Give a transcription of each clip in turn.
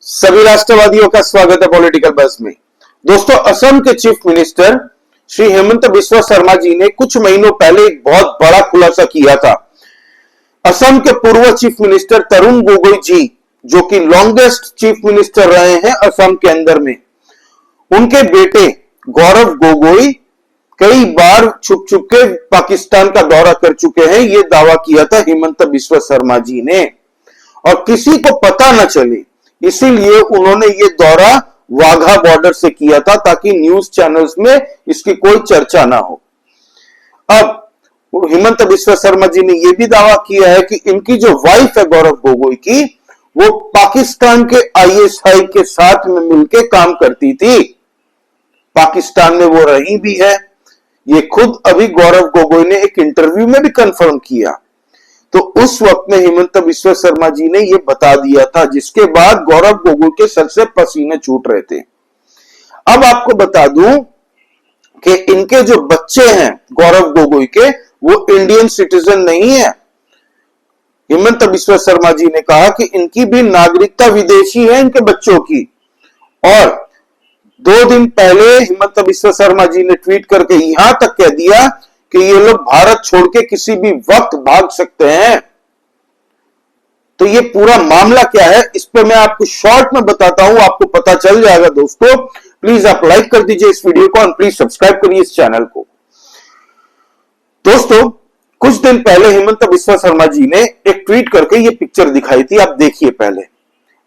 सभी राष्ट्रवादियों का स्वागत है पॉलिटिकल बस में। दोस्तों, असम के चीफ मिनिस्टर श्री हेमंत बिस्वा शर्मा जी ने कुछ महीनों पहले एक बहुत बड़ा खुलासा किया था। असम के पूर्व चीफ मिनिस्टर तरुण गोगोई जी, जो कि लॉन्गेस्ट चीफ मिनिस्टर रहे हैं असम के अंदर में, उनके बेटे गौरव गोगोई कई बार छुप छुप के पाकिस्तान का दौरा कर चुके हैं। यह दावा किया था हेमंत बिस्वा शर्मा जी ने, और किसी को पता न चले इसीलिए उन्होंने ये दौरा वाघा बॉर्डर से किया था, ताकि न्यूज चैनल्स में इसकी कोई चर्चा ना हो। अब हेमंत बिस्वा शर्मा जी ने यह भी दावा किया है कि इनकी जो वाइफ है गौरव गोगोई की, वो पाकिस्तान के आईएसआई के साथ में मिलकर काम करती थी। पाकिस्तान में वो रही भी है। ये खुद अभी गौरव गोगोई ने एक इंटरव्यू में भी कंफर्म किया। तो उस वक्त में हेमंत बिस्वा शर्मा जी ने यह बता दिया था, जिसके बाद गौरव गोगोई के सर से पसीने छूट रहे थे। अब आपको बता दूं कि इनके जो बच्चे हैं गौरव गोगोई के, वो इंडियन सिटीजन नहीं है। हेमंत बिस्वा शर्मा जी ने कहा कि इनकी भी नागरिकता विदेशी है, इनके बच्चों की। और 2 दिन पहले हेमंत बिस्वा शर्मा जी ने ट्वीट करके यहां तक कह दिया कि ये लोग भारत छोड़ के किसी भी वक्त भाग सकते हैं। तो ये पूरा मामला क्या है, इस पर मैं आपको शॉर्ट में बताता हूं, आपको पता चल जाएगा। दोस्तों, प्लीज आप लाइक कर दीजिए इस वीडियो को और प्लीज सब्सक्राइब करिए इस चैनल को। दोस्तों, कुछ दिन पहले हेमंत बिस्वा शर्मा जी ने एक ट्वीट करके ये पिक्चर दिखाई थी, आप देखिए। पहले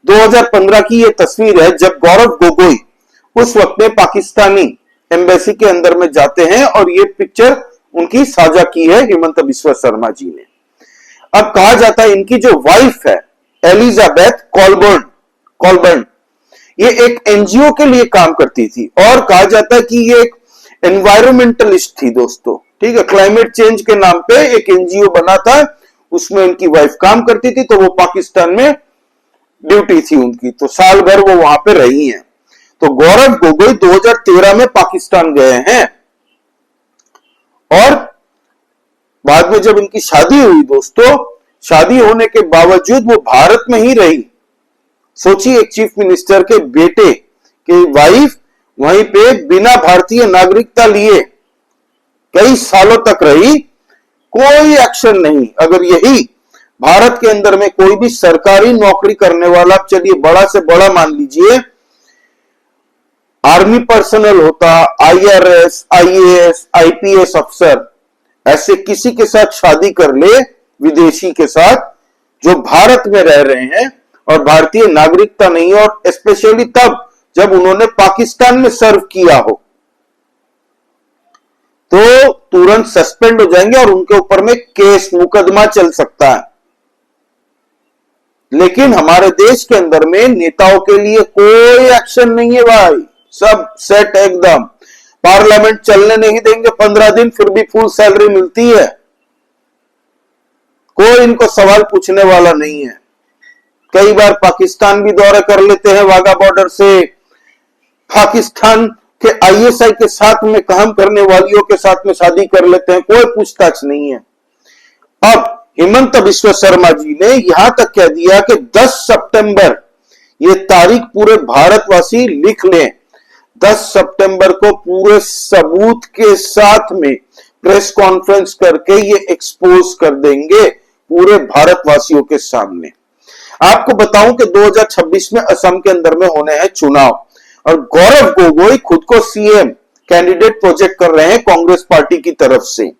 2015 की ये तस्वीर है, जब गौरव गोगोई उस वक्त में पाकिस्तानी एम्बेसी के अंदर में जाते हैं, और ये पिक्चर उनकी साझा की है हेमंत बिस्वा शर्मा जी ने। अब कहा जाता है इनकी जो वाइफ है एलिजाबेथ कॉलबर्न, ये एक एनजीओ के लिए काम करती थी, और कहा जाता है कि ये एक एनवायरमेंटलिस्ट थी। दोस्तों, ठीक है, क्लाइमेट चेंज के नाम पे एक एनजीओ बना था, उसमें इनकी वाइफ काम करती थी। तो वो पाकिस्तान में ड्यूटी थी उनकी, तो साल भर वो वहां पे रही हैं। तो गौरव गोगोई 2013 में पाकिस्तान गए हैं, और बाद में जब इनकी शादी हुई, दोस्तों, शादी होने के बावजूद वो भारत में ही रही। सोचिए, एक चीफ मिनिस्टर के बेटे की वाइफ वहीं पे बिना भारतीय नागरिकता लिए कई सालों तक रही, कोई एक्शन नहीं। अगर यही भारत के अंदर में कोई भी सरकारी नौकरी करने वाला, चलिए बड़ा से बड़ा मान लीजिए आर्मी पर्सनल होता, आईआरएस, आईएएस, आईपीएस अफसर, ऐसे किसी के साथ शादी कर ले, विदेशी के साथ, जो भारत में रह रहे हैं और भारतीय नागरिकता नहीं, और स्पेशली तब जब उन्होंने पाकिस्तान में सर्व किया हो, तो तुरंत सस्पेंड हो जाएंगे और उनके ऊपर में केस मुकदमा चल सकता है। लेकिन हमारे देश के अंदर में नेताओं के लिए कोई एक्शन नहीं है भाई, सब सेट एकदम। पार्लियामेंट चलने नहीं देंगे 15 दिन, फिर भी फुल सैलरी मिलती है, कोई इनको सवाल पूछने वाला नहीं है। कई बार पाकिस्तान भी दौरा कर लेते हैं वाघा बॉर्डर से, पाकिस्तान के आईएसआई के साथ में काम करने वालियों के साथ में शादी कर लेते हैं, कोई पूछताछ नहीं है। अब हेमंत बिस्वा शर्मा जी ने यहां तक कह दिया कि 10 सितंबर, ये तारीख पूरे भारतवासी लिख लें, 10 सितंबर को पूरे सबूत के साथ में प्रेस कॉन्फ्रेंस करके ये एक्सपोज कर देंगे पूरे भारतवासियों के सामने। आपको बताऊं कि 2026 में असम के अंदर में होने हैं चुनाव, और गौरव गोगोई खुद को सीएम कैंडिडेट प्रोजेक्ट कर रहे हैं कांग्रेस पार्टी की तरफ से।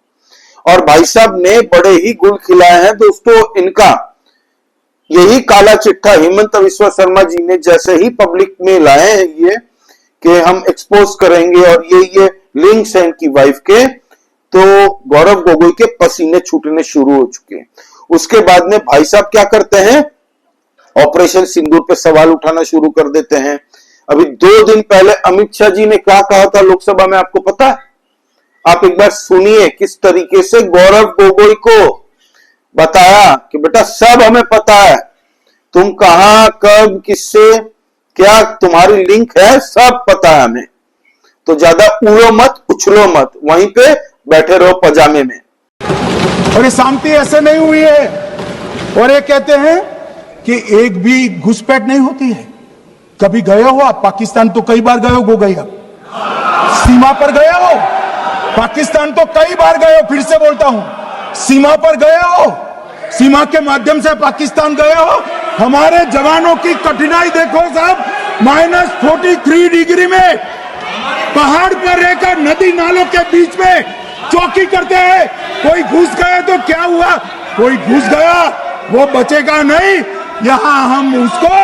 और भाई साहब ने बड़े ही गुल खिलाए हैं। दोस्तों, इनका यही काला चिट्ठा हेमंत बिस्वा शर्मा जी ने जैसे ही पब्लिक में लाए हैं ये कि हम एक्सपोज करेंगे, और ये लिंक्स हैं इनकी वाइफ के, तो गौरव गोगोई के पसीने छूटने शुरू हो चुके हैं। उसके बाद में भाई साहब क्या करते हैं, ऑपरेशन सिंदूर पे सवाल उठाना शुरू कर देते हैं। अभी 2 दिन पहले अमित शाह जी ने क्या कहा था लोकसभा में, आपको पता है? आप एक बार सुनिए किस तरीके से गौरव गोगोई को बताया कि बेटा सब हमें पता है, तुम कहां, कब, किससे, क्या तुम्हारी लिंक है, सब पता है हमें। तो ज्यादा उड़ो मत, उछलो मत, वहीं पे बैठे रहो पजामे में। और ये शांति ऐसे नहीं हुई है। और ये कहते हैं कि एक भी घुसपैठ नहीं होती है। कभी गए हो आप पाकिस्तान? तो कई बार गए हो गई आप सीमा पर गए हो? पाकिस्तान तो कई बार गए हो, फिर से बोलता हूं, सीमा पर गए हो, सीमा के माध्यम से पाकिस्तान गए हो। हमारे जवानों की कठिनाई देखो साहब, -43 डिग्री में पहाड़ पर रहकर नदी नालों के बीच में चौकी करते हैं। कोई घुस गए तो क्या हुआ? कोई घुस गया वो बचेगा नहीं। यहां हम उसको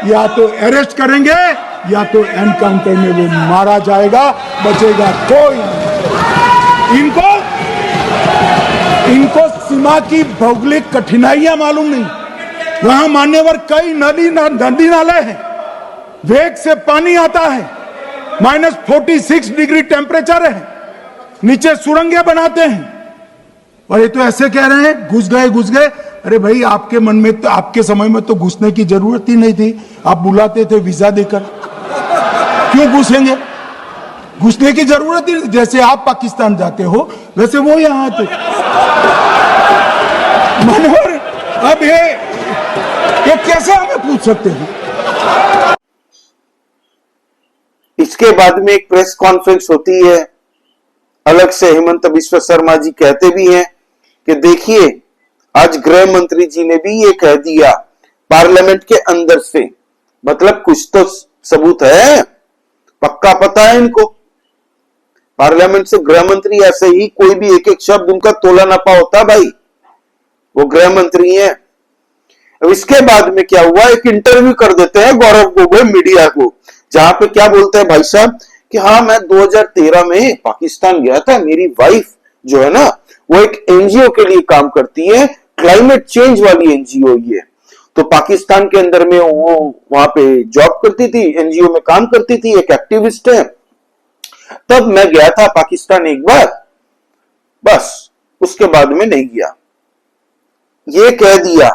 या तो अरेस्ट करेंगे या तो एनकाउंटर में वो मारा जाएगा, बचेगा कोई नहीं। इनको सीमा की भौगोलिक कठिनाइयां मालूम नहीं। वहां मान्यवर कई नदी नाले हैं, वेग से पानी आता है, -46 डिग्री टेम्परेचर है, नीचे सुरंगें बनाते हैं। और ये तो ऐसे कह रहे हैं घुस गए। अरे भाई, आपके मन में तो, आपके समय में तो घुसने की जरूरत ही नहीं थी। आप बुलाते थे वीजा देकर, क्यों घुसेंगे? घुसने की जरूरत ही, जैसे आप पाकिस्तान जाते हो वैसे वो यहां आते। मनोहर, अब ये कैसे हमें पूछ सकते हैं? इसके बाद में एक प्रेस कॉन्फ्रेंस होती है, अलग से हेमंत बिस्वा शर्मा जी कहते भी हैं कि देखिए, आज गृह मंत्री जी ने भी ये कह दिया पार्लियामेंट के अंदर से, मतलब कुछ तो सबूत है, पक्का पता है इनको। पार्लियामेंट से गृह मंत्री ऐसे ही कोई भी एक एक शब्द उनका तोला नापा होता भाई, वो गृह मंत्री हैं। अब इसके बाद में क्या हुआ, एक इंटरव्यू कर देते हैं गौरव गोगोई मीडिया को, जहां पे क्या बोलते हैं भाई साहब कि हाँ, मैं 2013 में पाकिस्तान गया था। मेरी वाइफ जो है ना, वो एक एनजीओ के लिए काम करती है, क्लाइमेट चेंज वाली एनजीओ ये। तो पाकिस्तान के अंदर में वो वहां पे जॉब करती थी, एनजीओ में काम करती थी, एक एक्टिविस्ट है। तब मैं गया था पाकिस्तान एक बार, बस उसके बाद में नहीं गया। ये कह दिया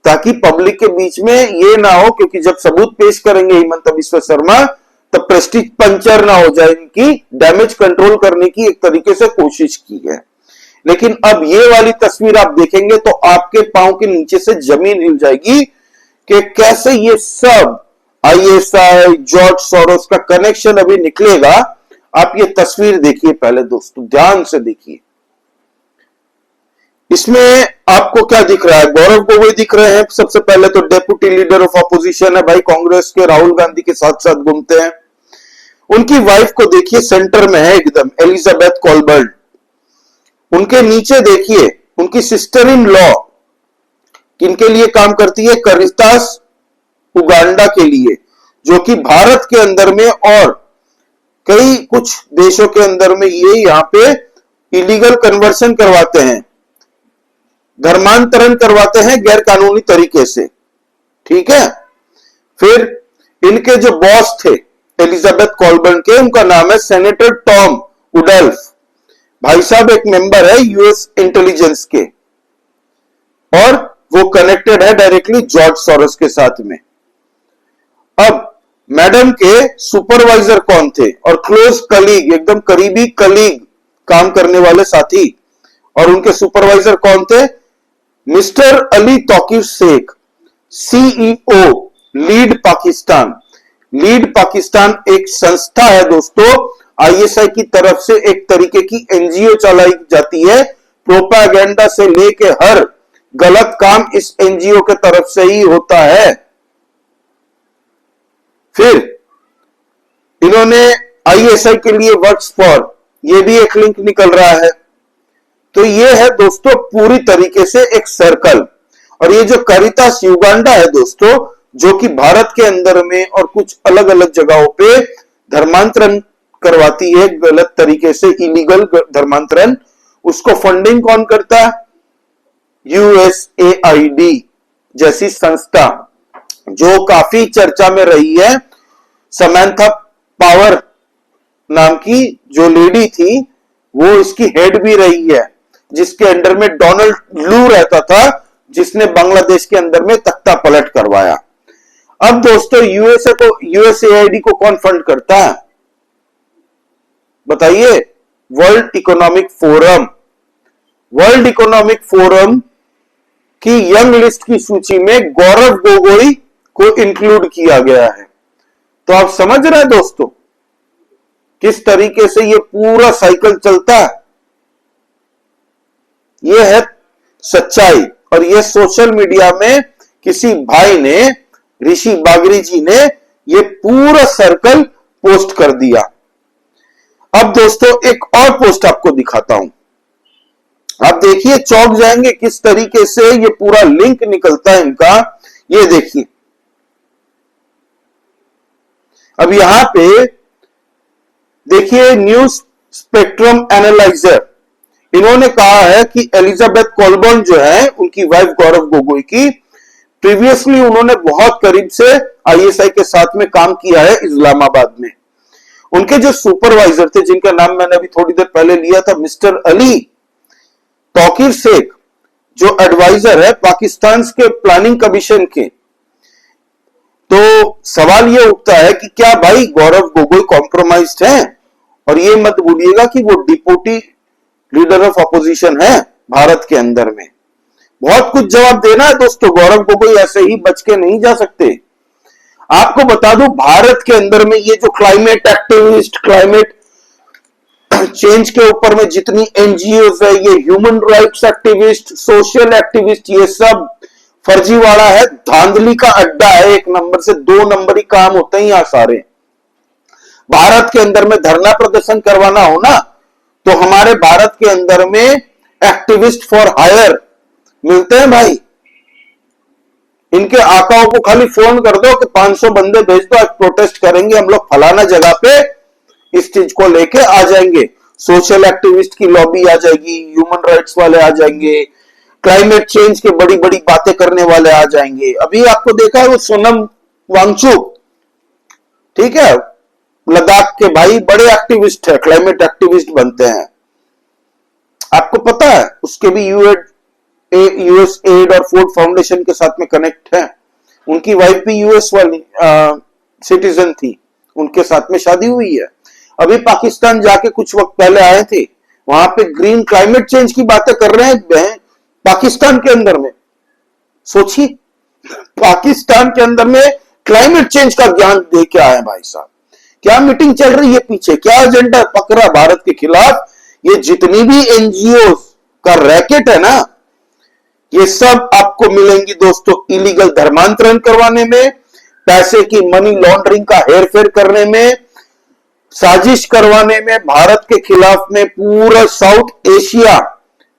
ताकि पब्लिक के बीच में ये ना हो, क्योंकि जब सबूत पेश करेंगे हेमंत बिस्वा शर्मा तब प्रेस्टीज पंचर ना हो जाए, इनकी डैमेज कंट्रोल करने की एक तरीके से कोशिश की है। लेकिन अब ये वाली तस्वीर आप देखेंगे तो आपके पांव के नीचे से जमीन हिल जाएगी कि कैसे ये सब आईएसआई, जॉर्ज सोरोस का कनेक्शन अभी निकलेगा। आप ये तस्वीर देखिए पहले दोस्तों, ध्यान से देखिए। इसमें आपको क्या दिख रहा है? गौरव गोगोई दिख रहे हैं सबसे पहले तो, डेप्यूटी लीडर ऑफ अपोजिशन है भाई, कांग्रेस के राहुल गांधी के साथ साथ घूमते हैं। उनकी वाइफ को देखिए सेंटर में है एकदम, एलिजाबेथ कॉलबर्ट। उनके नीचे देखिए उनकी सिस्टर इन लॉ किनके लिए काम करती है, करितास उगांडा के लिए, जो कि भारत के अंदर में और कई कुछ देशों के अंदर में ये यहां पे इलीगल कन्वर्शन करवाते हैं, धर्मांतरण करवाते हैं गैर कानूनी तरीके से, ठीक है। फिर इनके जो बॉस थे एलिजाबेथ कॉलबर्न के, उनका नाम है सेनेटर टॉम उडल्फ। भाई साहब एक मेंबर है यूएस इंटेलिजेंस के, और वो कनेक्टेड है डायरेक्टली जॉर्ज सोरोस के साथ में। अब मैडम के सुपरवाइजर कौन थे और क्लोज कलीग, एकदम करीबी कलीग, काम करने वाले साथी, और उनके सुपरवाइजर कौन थे? Mister Ali Tauqeer Sheikh, CEO lead Pakistan. Lead Pakistan एक संस्था है दोस्तों, आईएसआई की तरफ से एक तरीके की एनजीओ चलाई जाती है। प्रोपागेंडा से लेके हर गलत काम इस एनजीओ के तरफ से ही होता है। फिर इन्होंने आईएसआई के लिए वर्क्स फॉर, ये भी एक लिंक निकल रहा है। तो ये है दोस्तों पूरी तरीके से एक सर्कल। और ये जो करितास युगांडा है दोस्तों, जो कि भारत के अंदर में और कुछ अलग अलग जगहों पे धर्मांतरण करवाती है गलत तरीके से, इलीगल धर्मांतरण, उसको फंडिंग कौन करता है? यूएसएआईडी जैसी संस्था, जो काफी चर्चा में रही है। समंथा पावर नाम की जो लेडी थी, वो इसकी हेड भी रही है, जिसके अंडर में डोनाल्ड लू रहता था, जिसने बांग्लादेश के अंदर में तख्ता पलट करवाया। अब दोस्तों यूएसएआईडी को कौन फंड करता है बताइए? World economic forum. World economic forum की यंग लिस्ट की सूची में गौरव गोगोई को इंक्लूड किया गया है। तो आप समझ रहे हैं दोस्तों किस तरीके से ये पूरा साइकिल चलता है। ये है सच्चाई। और ये सोशल मीडिया में किसी भाई ने, ऋषि बागरी जी ने, ये पूरा सर्कल पोस्ट कर दिया। अब दोस्तों एक और पोस्ट आपको दिखाता हूं। आप देखिए, चौंक जाएंगे किस तरीके से ये पूरा लिंक निकलता है इनका। ये देखिए, अब यहां पे देखिए, न्यूज स्पेक्ट्रम एनालाइजर, इन्होंने कहा है कि एलिजाबेथ कोलबर्न जो है, उनकी वाइफ गौरव गोगोई की, प्रीवियसली उन्होंने बहुत करीब से आईएसआई के साथ में काम किया है इस्लामाबाद में। उनके जो सुपरवाइजर थे, जिनका नाम मैंने अभी थोड़ी देर पहले लिया था, मिस्टर अली तौकीर शेख, जो एडवाइजर है पाकिस्तान के प्लानिंग कमीशन के। तो सवाल यह उठता है कि क्या भाई गौरव गोगोई कॉम्प्रोमाइज्ड हैं? और ये मत भूलिएगा कि वो डिप्टी लीडर ऑफ अपोजिशन है भारत के अंदर में। बहुत कुछ जवाब देना है दोस्तों, गौरव गोगोई ऐसे ही बच के नहीं जा सकते। आपको बता दूं, भारत के अंदर में ये जो क्लाइमेट एक्टिविस्ट, क्लाइमेट चेंज के ऊपर में जितनी एनजीओ है, ये human rights activist, social activist, ये सब फर्जीवाड़ा है, धांधली का अड्डा है। एक नंबर से 2 नंबरी काम होते हैं यहां सारे। भारत के अंदर में धरना प्रदर्शन करवाना हो ना, तो हमारे भारत के अंदर में एक्टिविस्ट फॉर हायर मिलते हैं भाई। इनके आकाओं को खाली फोन कर दो कि 500 बंदे भेज दो, आज प्रोटेस्ट करेंगे हम लोग फलाना जगह पे, इस चीज को लेके आ जाएंगे। सोशल एक्टिविस्ट की लॉबी आ जाएगी, ह्यूमन राइट्स वाले आ जाएंगे, क्लाइमेट चेंज के बड़ी बड़ी बातें करने वाले आ जाएंगे। अभी आपको देखा है वो सोनम वांगचुक, ठीक है, लद्दाख के भाई बड़े एक्टिविस्ट है, क्लाइमेट एक्टिविस्ट बनते हैं। आपको पता है उसके भी यूएस एड और फूड फाउंडेशन के साथ में कनेक्ट है। उनकी वाइफ भी यूएस वाली सिटीजन थी, उनके साथ में शादी हुई है। अभी पाकिस्तान जाके कुछ वक्त पहले आए थे, वहां पे ग्रीन क्लाइमेट चेंज की बातें कर रहे हैं पाकिस्तान के अंदर में। सोचिए, पाकिस्तान के अंदर में क्लाइमेट चेंज का ज्ञान दे के आए भाई साहब। क्या मीटिंग चल रही है पीछे, क्या एजेंडा पकड़ा भारत के खिलाफ। ये जितनी भी एनजीओ का रैकेट है ना, ये सब आपको मिलेंगी दोस्तों इलीगल धर्मांतरण करवाने में, पैसे की मनी लॉन्ड्रिंग का हेरफेर करने में, साजिश करवाने में, भारत के खिलाफ में पूरा साउथ एशिया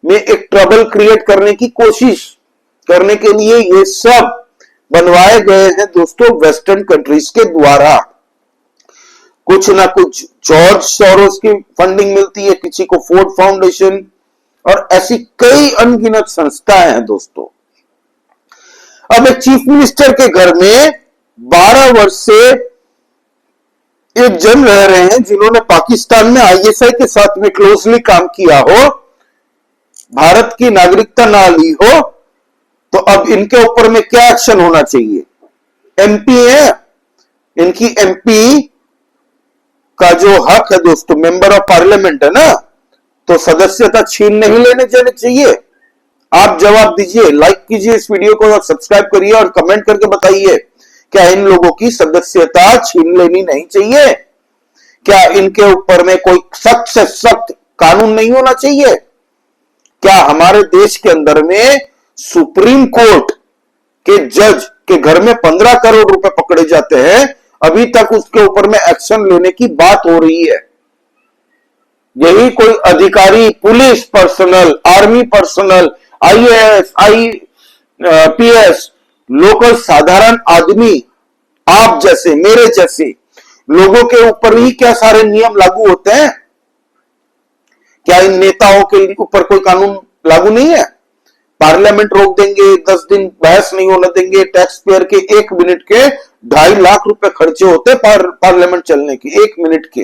में एक ट्रबल क्रिएट करने की कोशिश करने के लिए ये सब बनवाए गए हैं दोस्तों वेस्टर्न कंट्रीज के द्वारा। कुछ ना कुछ जॉर्ज सोरोस की फंडिंग मिलती है, किसी को फोर्ड फाउंडेशन, और ऐसी कई अनगिनत संस्थाएं हैं दोस्तों। अब एक चीफ मिनिस्टर के घर में 12 वर्ष से एक जन रह रहे हैं जिन्होंने पाकिस्तान में आईएसआई के साथ में क्लोजली काम किया हो, भारत की नागरिकता ना ली हो, तो अब इनके ऊपर में क्या एक्शन होना चाहिए? एमपी है, इनकी एमपी का जो हक है दोस्तों, मेंबर ऑफ पार्लियामेंट है ना, तो सदस्यता छीन नहीं लेने जाने चाहिए। आप जवाब दीजिए, लाइक कीजिए इस वीडियो को और सब्सक्राइब करिए और कमेंट करके बताइए, क्या इन लोगों की सदस्यता छीन लेनी नहीं चाहिए? क्या इनके ऊपर में कोई सख्त से सख्त कानून नहीं होना चाहिए? क्या हमारे देश के अंदर में सुप्रीम कोर्ट के जज के घर में 15 करोड़ रुपए पकड़े जाते हैं, अभी तक उसके ऊपर में एक्शन लेने की बात हो रही है। यही कोई अधिकारी, police personal, army personnel, IAS, IPS, local साधारण आदमी, आप जैसे मेरे जैसे लोगों के ऊपर ही क्या सारे नियम लागू होते हैं? क्या इन नेताओं के ऊपर कोई कानून लागू नहीं है? पार्लियामेंट रोक देंगे, 10 दिन बहस नहीं होने देंगे, टैक्स पेयर के 1 मिनट के 2.5 लाख रुपए खर्चे होते पार्लियामेंट चलने के, 1 मिनट के।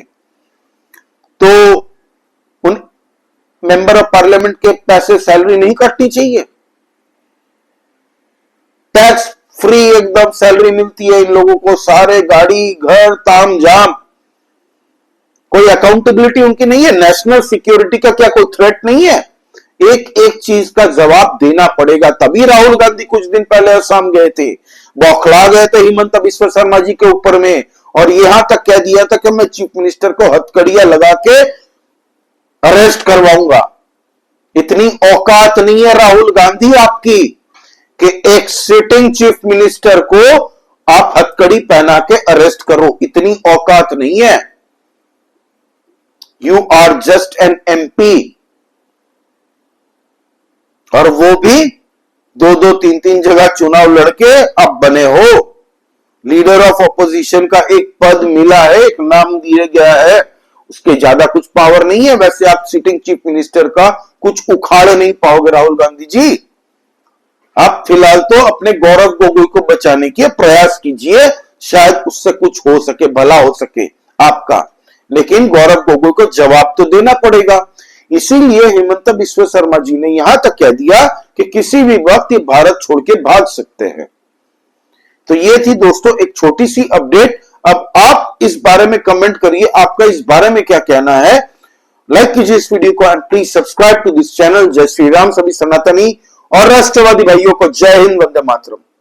तो उन मेंबर ऑफ पार्लियामेंट के पैसे, सैलरी नहीं काटनी चाहिए? टैक्स फ्री एकदम सैलरी मिलती है इन लोगों को, सारे गाड़ी, घर, ताम झाम, कोई अकाउंटेबिलिटी उनकी नहीं है। नेशनल सिक्योरिटी का क्या कोई थ्रेट नहीं है? एक एक चीज का जवाब देना पड़ेगा। तभी राहुल गांधी कुछ दिन पहले असम गए थे, बौखला गए थे हिमंत बिस्वा शर्मा जी के ऊपर में, और यहां तक कह दिया था कि मैं चीफ मिनिस्टर को हथकड़ियां लगा के अरेस्ट करवाऊंगा। इतनी औकात नहीं है राहुल गांधी आपकी कि एक सिटिंग चीफ मिनिस्टर को आप हथकड़ी पहना के अरेस्ट करो, इतनी औकात नहीं है। You are just an MP, और वो भी 2-2, 3-3 जगह चुनाव लड़के अब बने हो। लीडर ऑफ ऑपोजिशन का एक पद मिला है, एक नाम दिया गया है, उसके ज्यादा कुछ पावर नहीं है। वैसे आप सिटिंग चीफ मिनिस्टर का कुछ उखाड़ नहीं पाओगे राहुल गांधी जी। आप फिलहाल तो अपने गौरव गोगोई को बचाने के प्रयास कीजिए, शायद उससे कुछ हो सके, भला हो सके आपका, लेकिन गौरव गोगोई को जवाब तो देना पड़ेगा। इसीलिए हिमंत बिस्वा शर्मा जी ने यहां तक कह दिया कि किसी भी वक्त ये भारत छोड़ के भाग सकते हैं। तो ये थी दोस्तों एक छोटी सी अपडेट। अब आप इस बारे में कमेंट करिए, आपका इस बारे में क्या कहना है। लाइक कीजिए इस वीडियो को and please subscribe to this channel. जय श्री राम। सभी सनातनी और राष्ट्रवादी भाइयों को जय हिंद, वंदे मातरम।